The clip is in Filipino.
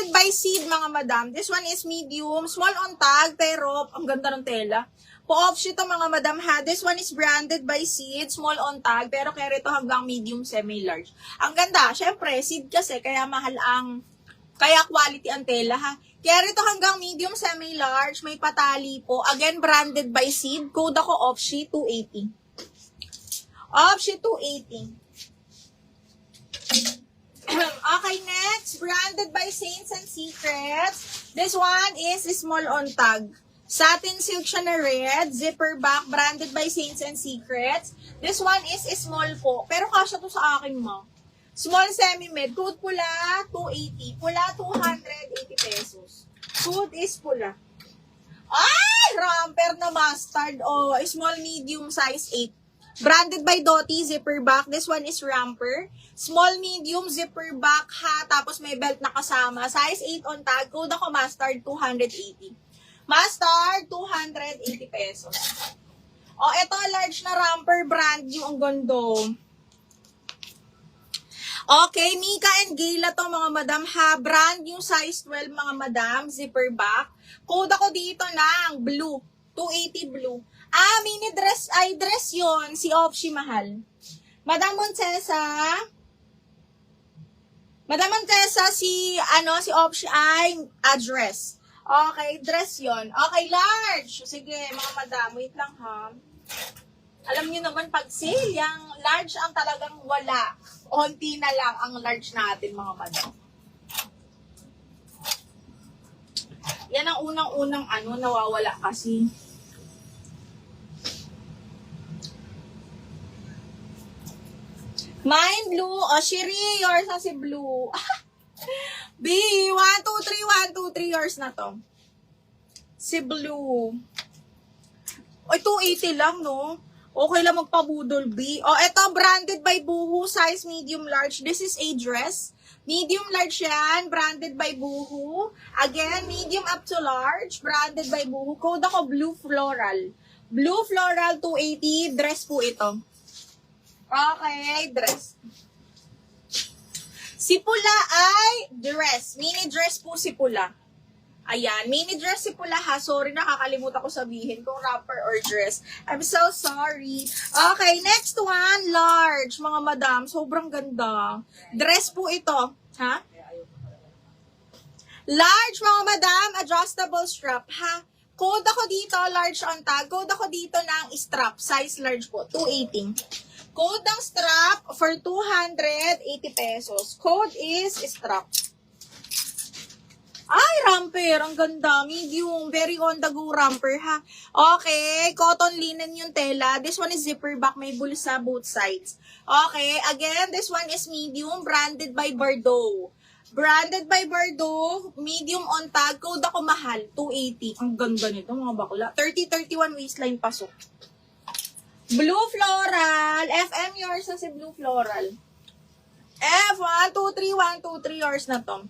Branded by Seed, mga madam. This one is medium, small on tag, pero ang ganda ng tela. Po-offshoot to, mga madam, ha. This one is branded by Seed, small on tag, pero carry to hanggang medium, semi-large. Ang ganda, syempre, Seed kasi, kaya mahal ang, kaya quality ang tela, ha. Carry to hanggang medium, semi-large, may patali po. Again, branded by Seed. Code ako offshoot 280. Offshoot 280. Okay, next, branded by Saints and Secrets. This one is small on tag. Satin silk siya na red, zipper back, branded by Saints and Secrets. This one is small po, pero kasya to sa akin, ma. Small semi-mid, code pula, 280. Pula, 280 pesos. Code is pula. Ay, ramper na mustard. Oh, small, medium, size 8. Branded by Doty, zipper back. This one is ramper. Small, medium, zipper back, ha. Tapos may belt na kasama. Size 8 on tag. Code ako mustard, 280. Mustard, 280 pesos. O, ito, large na ramper brand yung ang gondo. Okay, Mika and Gayla to, mga madam, ha. Brand yung size 12, mga madam. Zipper back. Code ako dito ng blue. 280 blue. Ah, mini dress, ay dress yon, si Opshi mahal. Madam Montesa, si Opshi ay dress. Okay, dress yon. Okay, large. Sige, mga madam, wait lang ha. Alam niyo naman, pag sale, yung large ang talagang wala. Onti na lang ang large natin, mga madam. Yan ang unang-unang nawawala kasi. Mine blue. O, Shiri, yours na si blue. B, 1, 2, 3, yours na to. Si blue. Oy, 280 lang, no? Okay lang magpabudol, B. O, eto, branded by Boohoo, size medium large. This is a dress. Medium large yan, branded by Boohoo. Again, medium up to large, branded by Boohoo. Code ako blue floral. Blue floral, 280. Dress po ito. Okay, dress. Si pula ay dress. Mini dress po si pula. Ayan, mini dress si pula ha. Sorry, nakakalimutan ko sabihin kung wrapper or dress. I'm so sorry. Okay, next one, large. Mga madam, sobrang ganda. Dress po ito. Ha? Large, mga madam, adjustable strap ha. Code ako dito, large on tag. Code ako dito ng strap. Size large po, 280. Code ng strap for 280 pesos. Code is strap. Ay, ramper. Ang ganda. Medium. Very on the go ramper, ha. Okay. Cotton linen yung tela. This one is zipper back. May bulsa both sides. Okay. Again, this one is medium. Branded by Bordeaux. Branded by Bordeaux. Medium on tag. Code ako mahal. 280. Ang ganda nito, mga bakla. 30-31 waistline pasok. Blue floral. FM yours na si blue floral. F, 1, 2, 3, yours na to.